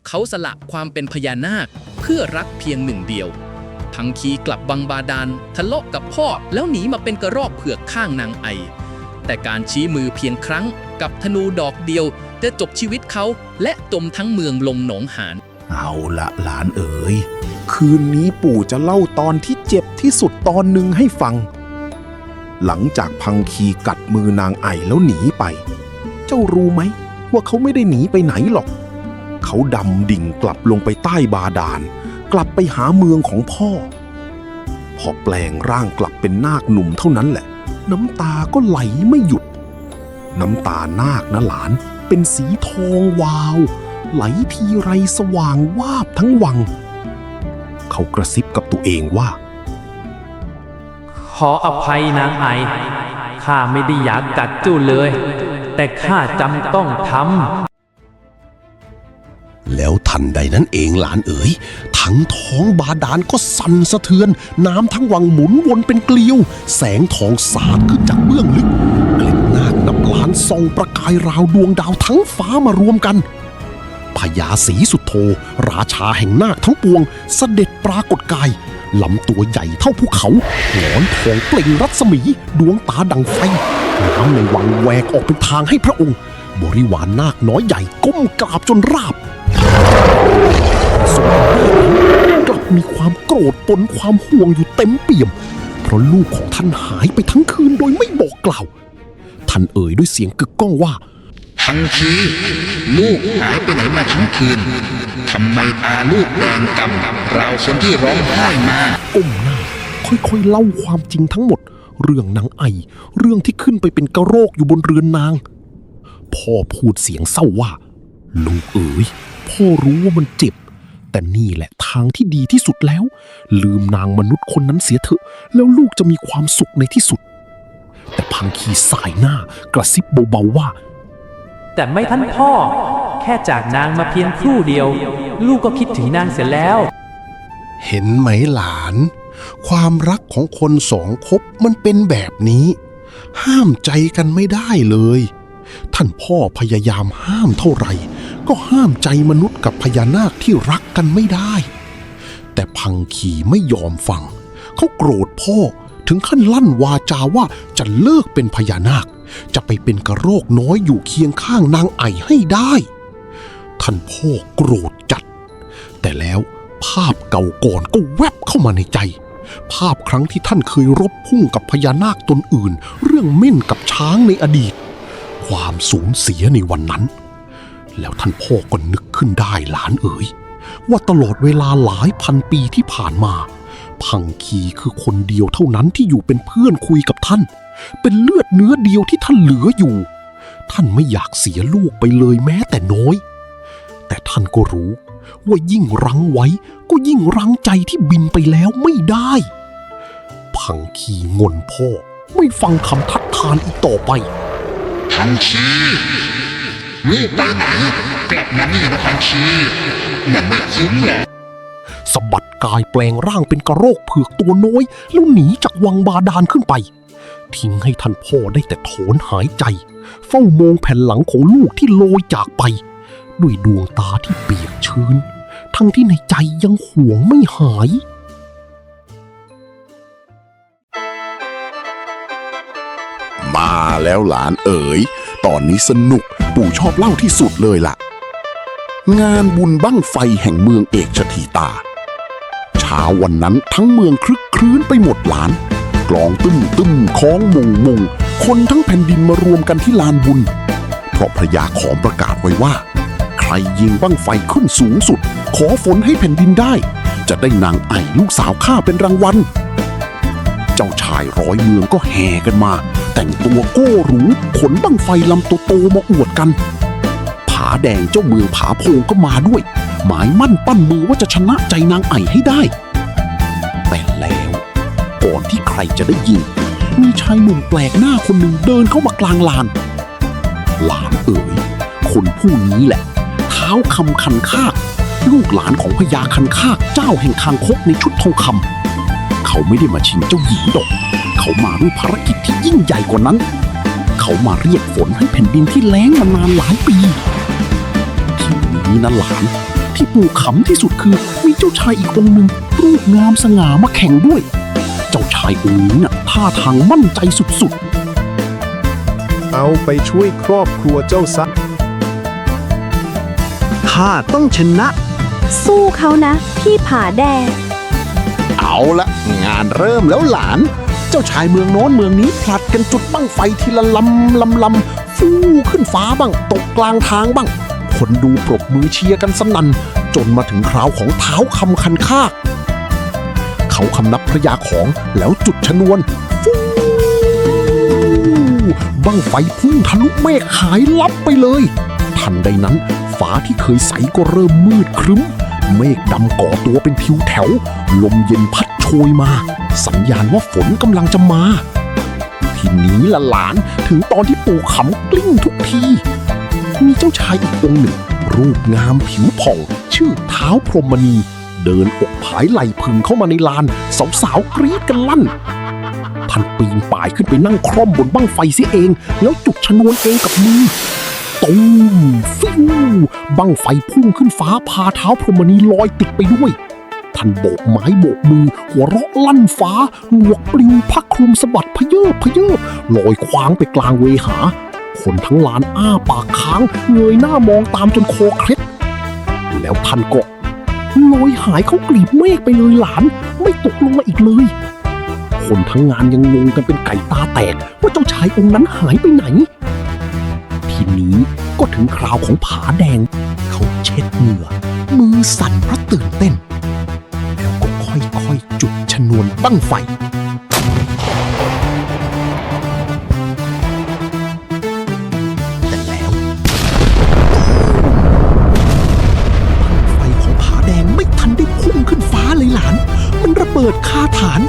เขาสละความเป็นพญานาคเพื่อรักเพียงหนึ่งเดียวพังคีกลับวังบาดาลทะเลาะกับพ่อแล้วหนีมาเป็นกระรอกเผือกข้างนางไอแต่การชี้มือเพียงครั้งกับธนูดอกเดียวจะจบชีวิตเขาและจมทั้งเมืองลงหนองหานเอาละหลานเอ๋ยคืนนี้ปู่จะเล่าตอนที่เจ็บที่สุดตอนหนึ่งให้ฟังหลังจากพังคีกัดมือนางไอแล้วหนีไปเจ้ารู้ไหมว่าเขาไม่ได้หนีไปไหนหรอกเขาดำดิ่งกลับลงไปใต้บาดาลกลับไปหาเมืองของพ่อพอแปลงร่างกลับเป็นนาคหนุ่มเท่านั้นแหละน้ำตาก็ไหลไม่หยุดน้ำตานาคนะหลานเป็นสีทองวาวไหลทีไรสว่างวาบทั้งวังเขากระซิบกับตัวเองว่าขออภัยนางไอข้าไม่ได้อยากกัดเจ้าเลยแต่ข้าจำต้องทำแล้วทันใดนั้นเองหลานเอ๋ยทั้งท้องบาดาลก็สั่นสะเทือนน้ำทั้งวังหมุนวนเป็นเกลียวแสงทองสาดขึ้นจากเบื้องลึกเกล็ดนาคนับล้านส่องประกายราวดวงดาวทั้งฟ้ามารวมกันพญาศรีสุโธราชาแห่งนาคทั้งปวงเสด็จปรากฏกายลำตัวใหญ่เท่าภูเขาหงอนทองเปล่งรัศมีดวงตาดังไฟน้ำในวังแหวกออกเป็นทางให้พระองค์บริวารนาคน้อยใหญ่ก้มกราบจนราบส่วนแม่นั้นกลับมีความโกรธปนความห่วงอยู่เต็มเปี่ยมเพราะลูกของท่านหายไปทั้งคืนโดยไม่บอกกล่าวท่านเอ่ยด้วยเสียงกึกก้องว่าพังคีลูกหายไปไหนมาทั้งคืนทำไมตาลูกแดงกำเราคนที่ร้องไห้มาก้มหน้าค่อยๆเล่าความจริงทั้งหมดเรื่องนางไอเรื่องที่ขึ้นไปเป็นกระโรกอยู่บนเรือนนางพ่อพูดเสียงเศร้าว่าลูกเอ๋ยพ่อรู้ว่ามันเจ็บแต่นี่แหละทางที่ดีที่สุดแล้วลืมนางมนุษย์คนนั้นเสียเถอะแล้วลูกจะมีความสุขในที่สุดแต่พังคีสายหน้ากระซิบเบาๆว่าแต่ไม่ท่านพ่อแค่จากนางมาเพียงครู่เดียวลูกก็คิดถึงนางเสียแล้วเห็นไหมหลานความรักของคนสองคบมันเป็นแบบนี้ห้ามใจกันไม่ได้เลยท่านพ่อพยายามห้ามเท่าไหร่ก็ห้ามใจมนุษย์กับพญานาคที่รักกันไม่ได้แต่พังคีไม่ยอมฟังเขาโกรธพ่อถึงขั้นลั่นวาจาว่าจะเลิกเป็นพญานาคจะไปเป็นกระโรกน้อยอยู่เคียงข้างนางไอให้ได้ท่านพ่อโกรธจัดแต่แล้วภาพเก่าก่อนก็แวบเข้ามาในใจภาพครั้งที่ท่านเคยรบพุ่งกับพญานาคตนอื่นเรื่องเม่นกับช้างในอดีตความสูญเสียในวันนั้นแล้วท่านพ่อก็นึกขึ้นได้หลานเอ๋ยว่าตลอดเวลาหลายพันปีที่ผ่านมาพังคีคือคนเดียวเท่านั้นที่อยู่เป็นเพื่อนคุยกับท่านเป็นเลือดเนื้อเดียวที่ท่านเหลืออยู่ท่านไม่อยากเสียลูกไปเลยแม้แต่น้อยแต่ท่านก็รู้ว่ายิ่งรั้งไว้ก็ยิ่งรั้งใจที่บินไปแล้วไม่ได้พังคีงอนพ่อไม่ฟังคำทัดทานอีกต่อไปพังคีลูกไปไหนกลับมานี่นะพังคีมันไม่คุ้มหรอกสะบัดกายแปลงร่างเป็นกระโรกเผือกตัวน้อยแล้วหนีจากวังบาดาลขึ้นไปทิ้งให้ท่านพ่อได้แต่ถอนหายใจเฝ้ามองแผ่นหลังของลูกที่โลยจากไปด้วยดวงตาที่เปียกชื้นทั้งที่ในใจยังห่วงไม่หายมาแล้วหลานเอ๋ยตอนนี้สนุกปู่ชอบเล่าที่สุดเลยล่ะงานบุญบั้งไฟแห่งเมืองเอกชทีตาเช้าวันนั้นทั้งเมืองคลึกครื้นไปหมดหลานกลองตึ้มตึ้มคล้องมงมงคนทั้งแผ่นดินมารวมกันที่ลานบุญเพราะพระยาขอมประกาศไว้ว่าใครยิงบั้งไฟขึ้นสูงสุดขอฝนให้แผ่นดินได้จะได้นางไอลูกสาวข้าเป็นรางวัลเจ้าชายร้อยเมืองก็แห่กันมาแต่งตัวโก้หรูขนบั้งไฟลำโตๆมาอวดกันผาแดงเจ้าเมืองผาโพงก็มาด้วยหมายมั่นปั้นมือว่าจะชนะใจนางไอให้ได้แต่แล้วก่อนที่ใครจะได้ยิงมีชายหนุ่มแปลกหน้าคนหนึ่งเดินเข้ามากลางลานหลานเอ๋ยคนผู้นี้แหละท้าวคำคันคากลูกหลานของพญาคันคากเจ้าแห่งคางคกในชุดทองคำเขาไม่ได้มาชิงเจ้าหญิงดอกเขามาด้วยภารกิจที่ยิ่งใหญ่กว่านั้นเขามาเรียกฝนให้แผ่นดินที่แล้งมานานหลายปีทีนี้นะหลานท ที่ปู่ขำที่สุดคือมีเจ้าชายอีกองค์หนึ่งรูปงามสง่ามาแข่งด้วย เจ้าชายองค์นี้น่ะท่าทางมั่นใจสุด เอาไปช่วยครอบครัวเจ้าซะ ข้าต้องชนะ สู้เขานะ พี่ผาแดง ๆ เอาละงานเริ่มแล้วหลาน เจ้าชายเมืองโน้นเมืองนี้ผลัดกันจุดบั้งไฟทีละลำฟูขึ้นฟ้าบ้างตกกลางทางบ้าง คนดูปรบมือเชียร์กันสนั่นจนมาถึงคราวของเท้าคำคันคาก เขาคำนับพระยาของแล้วจุดชนวนฟูบั้งไฟพุ่งทะลุเมฆหายลับไปเลยทันใดนั้นฟ้าที่เคยใสก็เริ่มมืดครึ้มเมฆดำก่อตัวเป็นทิวแถวลมเย็นพัดโชยมาสัญญาณว่าฝนกำลังจะมาทีนี้ละหลานถึงตอนที่ปู่ขำกลิ้งทุกทีมีเจ้าชายอีกองค์หนึ่งรูปงามผิวผ่องชื่อเท้าพรหมณีเดินอกผายไหลพึงเข้ามาในลานสาวๆกรี๊ดกันลั่นท่านปีนป่ายขึ้นไปนั่งคร่อมบนบั้งไฟเสียเองแล้วจุดชนวนเองกับมือตูมฟิวบั้งไฟพุ่งขึ้นฟ้าพาเท้าพรหมณีลอยติดไปด้วยท่านโบกไม้โบกมือหัวเราะลั่นฟ้าหมวกปลิวพักคลุมสะบัดพะเยิบลอยคว้างไปกลางเวหาคนทั้งลานอ้าปากค้างเงยหน้ามองตามจนคอเคล็ดแล้วท่านก็ลอยหายเข้ากลีบเมฆไปเลยหลานไม่ตกลงมาอีกเลยคนทั้งงานยังงงกันเป็นไก่ตาแตกว่าเจ้าชายองค์นั้นหายไปไหนทีนี้ก็ถึงคราวของผาแดงเขาเช็ดเหงื่อมือสั่นเพราะตื่นเต้นแล้วก็ค่อยๆจุดชนวนบั้งไฟแต่แล้วบั้งไฟของผาแดงไม่ทันได้พุ่งขึ้นฟ้าเลยหลานมันระเบิดคาฐาน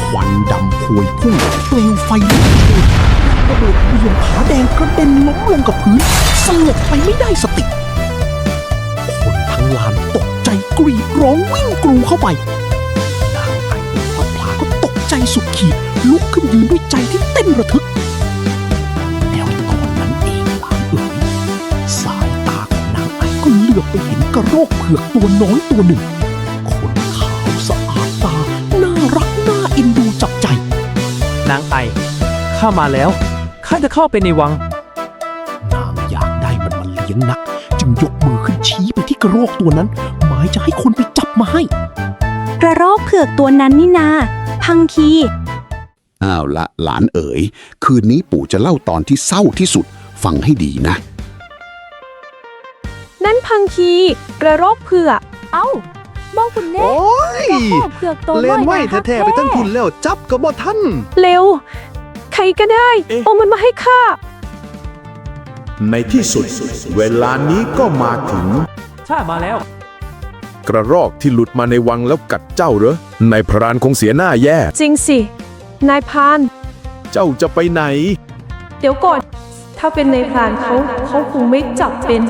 ควันดำพวยพุ่งเปลวไฟลุกโชนระเบิดเบี่ยงผาแดงกระเด็นล้มลงกับพื้นสลบไปไม่ได้สติคนทั้งลานตกใจกรีดร้องวิ่งกรูเข้าไปนางไอปลาก็ตกใจสุดขีดลุกขึ้นยืนด้วยใจที่เต้นระทึกแล้วตอนนั้นเองหลานเอ๋ยสายตาของนางไอก็เหลือบไปเห็นกระรอกเผือกตัวน้อยตัวหนึ่งขนขาวสะอาดตาน่ารักน่าเอ็นดูจับใจ นางไอข้ามาแล้วข้าจะเข้าไปในวัง นางอยากได้มันมาเลี้ยงนักจึงยกมือขึ้นชี้ไปที่กระรอกตัวนั้นหมายจะให้คนไปจับมาให้ กระรอกเผือกตัวนั้นนี่นาพังคี อ้าวละหลานเอ๋ยคืนนี้ปู่จะเล่าตอนที่เศร้าที่สุดฟังให้ดีนะ นั่นพังคีกระรอกเผือกเอ้าบ้องคุณเน่ โอ้ย กระรอกเผือกตัวน้อย เล่นไว้ นะคะ แท้ๆไปตั้งคุณแล้วจับก็บ่ทัน เร็ว ใครก็ได้ เอ๊ะ เอามันมาให้ข้า ในที่สุดเวลานี้ก็มาถึง ข้ามาแล้ว กระรอกที่หลุดมาในวังแล้วกัดเจ้าเหรอนายพรานคงเสียหน้าแย่ จริงสิ นายพราน เจ้าจะไปไหน เดี๋ยวก่อน ถ้าเป็นนายพรานเขาคงไม่จับเป็น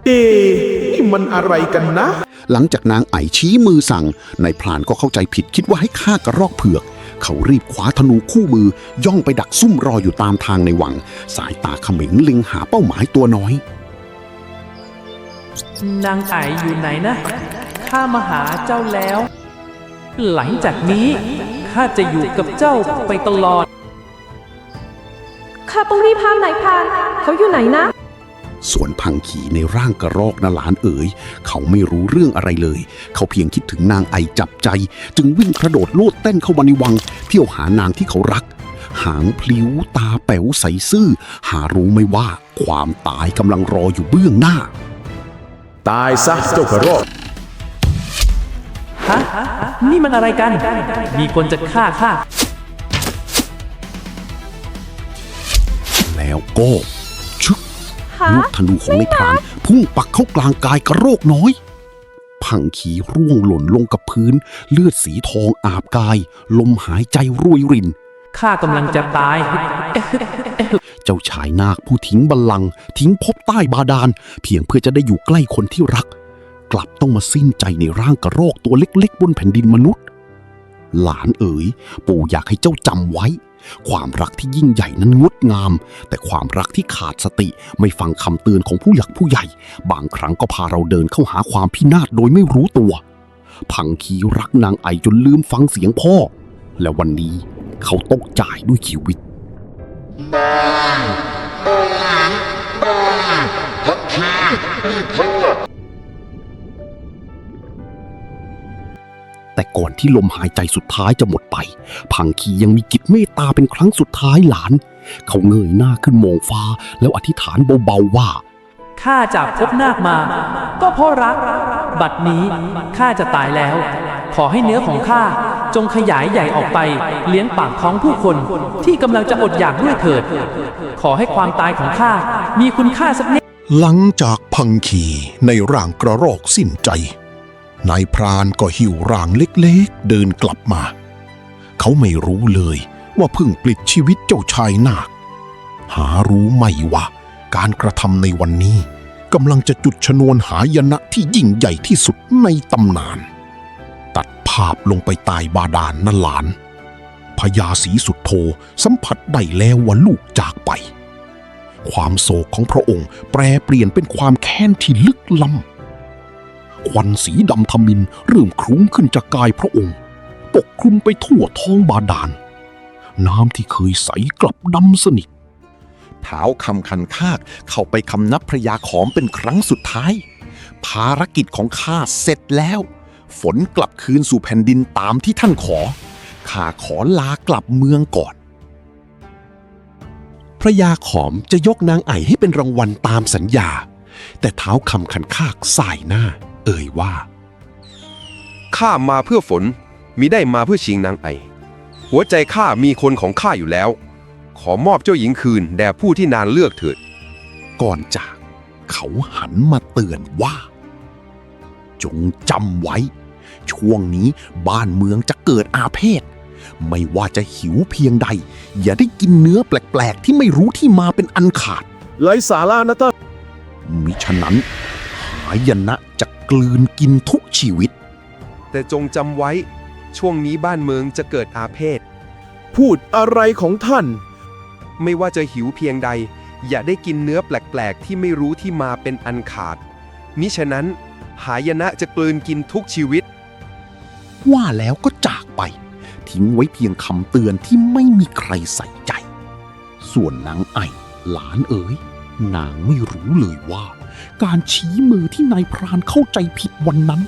นี่มันอะไรกันนะ หลังจากนางไอชี้มือสั่งนายพรานก็เข้าใจผิดคิดว่าให้ฆ่ากระรอกเผือกเขารีบคว้าธนูคู่มือย่องไปดักซุ่มรออยู่ตามทางในวังสายตาเขม็งเล็งหาเป้าหมายตัวน้อย นางไออยู่ไหนนะข้ามาหาเจ้าแล้ว หลังจากนี้ข้าจะอยู่กับเจ้าไปตลอด ข้าต้องรีบพานายพรานเขาอยู่ไหนนะ ส่วนพังขีในร่างกระรอกนะหลานเอ๋ยเขาไม่รู้เรื่องอะไรเลย เขาเพียงคิดถึงนางไอจับใจ จึงวิ่งกระโดดโลดเต้นเข้ามาในวังเที่ยวหานางที่เขารัก หางพลิ้วตาแป๋วใสซื่อหารู้ไม่ว่าความตายกำลังรออยู่เบื้องหน้า ตายซะเจ้ากระรอก ฮะ นี่มันอะไรกัน มีคนจะฆ่าข้า แล้วก็ชึก ฮะ ลูกธนูของนายพรานพุ่งปักเข้ากลางกายกระโรกน้อย พังขีร่วงหล่นลงกับพื้น เลือดสีทองอาบกาย ลมหายใจรวยริน ข้ากำลังจะตาย เจ้าชายนาคผู้ทิ้งบัลลังก์ทิ้งภพใต้บาดาลเพียงเพื่อจะได้อยู่ใกล้คนที่รัก กลับต้องมาสิ้นใจในร่างกระรอกตัวเล็กๆบนแผ่นดินมนุษย์ หลานเอ๋ยปู่อยากให้เจ้าจำไว้ ความรักที่ยิ่งใหญ่นั้นงดงาม แต่ความรักที่ขาดสติไม่ฟังคำเตือนของผู้หลักผู้ใหญ่บางครั้งก็พาเราเดินเข้าหาความพินาศโดยไม่รู้ตัวพังคีรักนางไอจนลืมฟังเสียงพ่อและวันนี้เขาต้องจ่ายด้วยชีวิตแต่ก่อนที่ลมหายใจสุดท้ายจะหมดไปพังคียังมีจิตเมตตาเป็นครั้งสุดท้ายหลานเขาเงยหน้าขึ้นมองฟ้าแล้วอธิษฐานเบาๆว่า ข้าจากพบนาคมา ก็เพราะรัก บัดนี้ข้าจะตายแล้ว ขอให้เนื้อของข้าจงขยายใหญ่ออกไปเลี้ยงปากท้องผู้คนที่กำลังจะอดอยากด้วยเถิด ขอให้ความตายของข้ามีคุณค่าสักนิด หลังจากพังคีในร่างกระรอกสิ้นใจนายพรานก็หิวร่างเล็กๆเดินกลับมาเขาไม่รู้เลยว่าเพิ่งปลิดชีวิตเจ้าชายนาคหารู้ไม่ว่าการกระทำในวันนี้กำลังจะจุดชนวนหายนะที่ยิ่งใหญ่ที่สุดในตำนานตัดภาพลงไปใต้บาดาลนั่นหลานพญาศรีสุโธสัมผัสได้แล้วว่าลูกจากไปความโศกของพระองค์แปรเปลี่ยนเป็นความแค้นที่ลึกล้ำควันสีดำทมิฬเริ่มคลุ้งขึ้นจากกายพระองค์ปกคลุมไปทั่วท้องบาดาลน้ำที่เคยใสกลับดำสนิท ท้าวคำคันคากเข้าไปคำนับพระยาขอมเป็นครั้งสุดท้ายภารกิจของข้าเสร็จแล้วฝนกลับคืนสู่แผ่นดินตามที่ท่านขอข้าขอลากลับเมืองก่อนพระยาขอมจะยกนางไอ่ให้เป็นรางวัลตามสัญญาแต่ท้าวคำคันคากสายหน้าเอ่ยว่าข้ามาเพื่อฝนมิได้มาเพื่อชิงนางไอหัวใจข้ามีคนของข้าอยู่แล้วขอมอบเจ้าหญิงคืนแด่ผู้ที่นานเลือกเถิดก่อนจากเขาหันมาเตือนว่าจงจำไว้ช่วงนี้บ้านเมืองจะเกิดอาเพศไม่ว่าจะหิวเพียงใดอย่าได้กินเนื้อแปลกๆที่ไม่รู้ที่มาเป็นอันขาด ไร้สาระนะต้า มิฉะนั้นหายนะจะกลืนกินทุกชีวิตแต่จงจำไว้ช่วงนี้บ้านเมืองจะเกิดอาเพศ พูดอะไรของท่าน ไม่ว่าจะหิวเพียงใดอย่าได้กินเนื้อแปลกๆที่ไม่รู้ที่มาเป็นอันขาดมิฉะนั้นหายนะจะกลืนกินทุกชีวิตว่าแล้วก็จากไปทิ้งไว้เพียงคำเตือนที่ไม่มีใครใส่ใจส่วนนางไอหลานเอ๋ยนางไม่รู้เลยว่าการชี้มือที่นายพรานเข้าใจผิดวันนั้น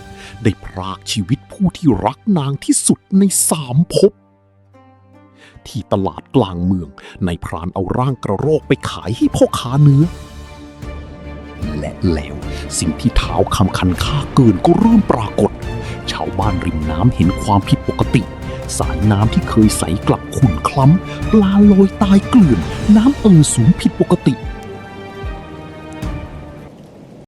ได้พรากชีวิตผู้ที่รักนางที่สุดใน3 ภพที่ตลาดกลางเมืองนายพรานเอาร่างกระรอกไปขายให้พ่อค้าเนื้อและแล้วสิ่งที่ท้าวคำคันค่าเกินก็เริ่มปรากฏชาวบ้านริมน้ำเห็นความผิดปกติสายน้ำที่เคยใสกลับขุ่นคล้ำปลาลอยตายเกลื่อนน้ำสูงผิดปกติ